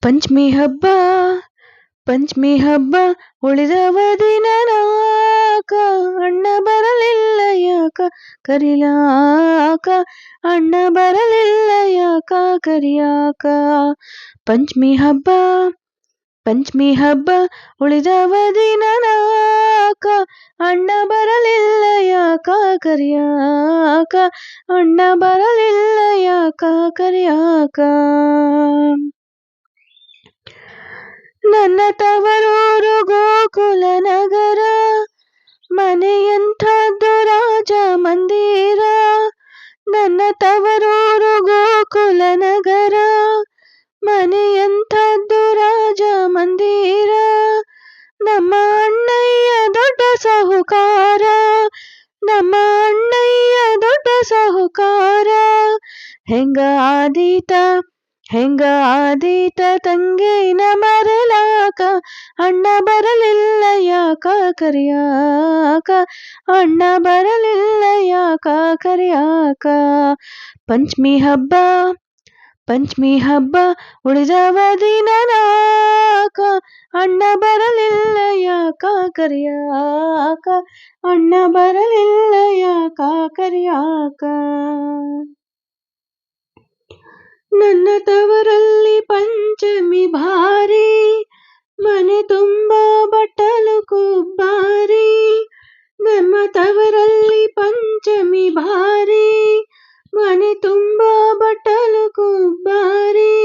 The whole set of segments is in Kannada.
ಪಂಚಮಿ ಹಬ್ಬ ಪಂಚಮಿ ಹಬ್ಬ ಉಳಿದವ ದಿನ ನಾಕ ಅಣ್ಣ ಬರಲಿಲ್ಲ ಯಾಕ ಕರಿಯಾಕ ಅಣ್ಣ ಬರಲಿಲ್ಲ ಯಾಕ ಕರಿಯಾಕ ಪಂಚಮಿ ಹಬ್ಬ ಉಳಿದವ ದಿನ ನಾಕ ಅಣ್ಣ ಬರಲಿಲ್ಲ ಯಾಕ ಕರಿಯಾಕ ಅಣ್ಣ ಬರಲಿಲ್ಲ ಯಾಕ ಕರಿಯಾಕ ನನ್ನ ತವರೂರು ಗೋಕುಲ ನಗರ ಮನೆಯಂಥದ್ದು ರಾಜ ಮಂದಿರ ನನ್ನ ತವರೂರು ಗೋಕುಲ ನಗರ ಮನೆಯಂಥದ್ದು ರಾಜ ಮಂದಿರ ನಮ್ಮ ಅಣ್ಣಯ್ಯ ದೊಡ್ಡ ಸಾಹುಕಾರ ನಮ್ಮ ಅಣ್ಣಯ್ಯ ದೊಡ್ಡ ಸಾಹುಕಾರ ಹೆಂಗ ಆದೀತ ತಂಗಿನ ಮರಲಾಕ ಅಣ್ಣ ಬರಲಿಲ್ಲ ಯಾಕ ಕರಿಯಾಕ ಅಣ್ಣ ಬರಲಿಲ್ಲ ಯಾಕ ಕರಿಯಾಕ ಪಂಚಮಿ ಹಬ್ಬ ಉಳಿದವ ದಿನ ನಾಕ ಅಣ್ಣ ಬರಲಿಲ್ಲ ಯಾಕ ಕರಿಯಾಕ ಅಣ್ಣ ಬರಲಿಲ್ಲ ಯಾಕ ಕರಿಯಾಕ ನನ್ನ ತವರಲ್ಲಿ ಪಂಚಮಿ ಭಾರಿ ಮನೆ ತುಂಬ ಬಟ್ಟಲು ಕುಬ್ಬಾರಿ ನಮ್ಮ ತವರಲ್ಲಿ ಪಂಚಮಿ ಭಾರಿ ಮನೆ ತುಂಬ ಬಟ್ಟಲು ಕುಬ್ಬಾರಿ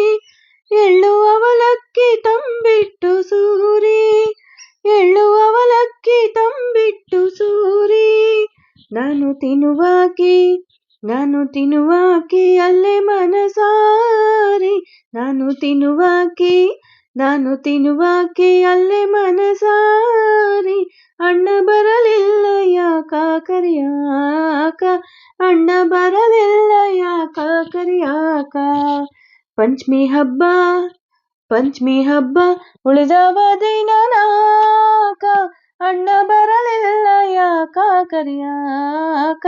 ಎಳ್ಳು ಅವಲಕ್ಕಿ ತಂಬಿಟ್ಟು ಸೂರಿ ಎಳ್ಳು ಅವಲಕ್ಕಿ ತಂಬಿಟ್ಟು ಸೂರಿ ನಾನು ತಿನ್ನುವಾಕಿ ಅಲ್ಲೇ ಮನಸಾರಿ ನಾನು ತಿನ್ನುವಾಕಿ ಅಲ್ಲೇ ಮನಸಾರಿ ಅಣ್ಣ ಬರಲಿಲ್ಲ ಯಾಕ ಕರಿಯಾಕ ಅಣ್ಣ ಬರಲಿಲ್ಲ ಯಾಕ ಕರಿಯಾಕ ಪಂಚಮಿ ಹಬ್ಬ ಉಳಿದವ ದಿನ ನಾಕ ಅಣ್ಣ ಬರಲಿಲ್ಲ ಯಾಕ ಕರಿಯಾಕ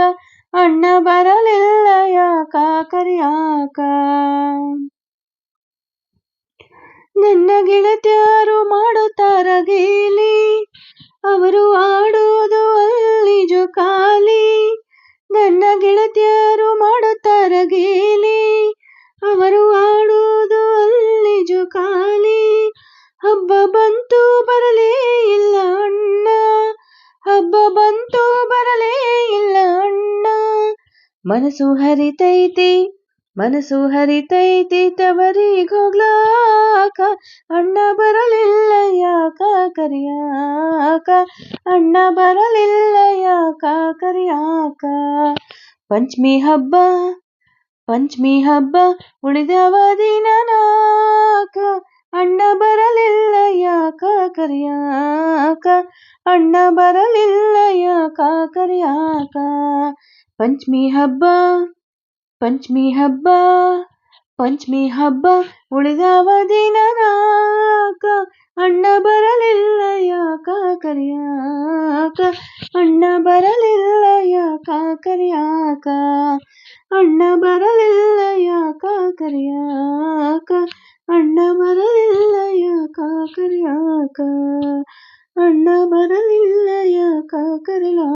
ಅಣ್ಣ ಬರಲಿಲ್ಲ ಯಾಕ ಕರಿಯಾಕ ನನ್ನ ಗೆಳತಿಯರು ಮಾಡುತ್ತಾರ ಗೇಲಿ ಅವರು ಆಡುವುದು ಅಲ್ಲಿ ಜೋಕಾಲಿ ನನ್ನ ಗೆಳತಿಯರು ಮಾಡುತ್ತಾರ ಗೇಲಿ ಅವರು ಆಡುವುದು ಅಲ್ಲಿ ಜೋಕಾಲಿ ಹಬ್ಬ ಬಂತು ಬರಲೇ ಇಲ್ಲ ಅಣ್ಣ ಹಬ್ಬ ಬಂತು ಬರಲೇ ಇಲ್ಲ ಅಣ್ಣ ಮನಸ್ಸು ಹರಿತೈತಿ ತವರಿಗೆ ಹೋಗ್ಲಾಕ ಅಣ್ಣ ಬರಲಿಲ್ಲ ಯಾಕ ಕರಿಯಾಕ ಅಣ್ಣ ಬರಲಿಲ್ಲ ಯಾಕ ಕರಿಯಾಕ ಪಂಚಮಿ ಹಬ್ಬ ಉಳಿದವ ದಿನ ನಾಕ ಅಣ್ಣ ಬರಲಿಲ್ಲ ಯಾಕ ಕರಿಯಾಕ ಅಣ್ಣ ಬರಲಿಲ್ಲ ಯಾಕ ಕರಿಯಾಕ ಪಂಚಮಿ ಹಬ್ಬ ಉಳಿದವ ದಿನ ನಾಕ ಅಣ್ಣ ಬರಲಿಲ್ಲ ಯಾಕ ಕರಿಯಾಕ ಅಣ್ಣ ಬರಲಿಲ್ಲ ಯಾಕ ಕರಿಯಾಕ ಅಣ್ಣ ಬರಲಿಲ್ಲ ಯಾಕ ಕರಿಯಾಕ ಅಣ್ಣ ಬರಲಿಲ್ಲ ಯಾಕ ಕರಿಯಾಕ ಅಣ್ಣ ಬರಲಿಲ್ಲ ಯಾಕ ಕರಿಯಾಕ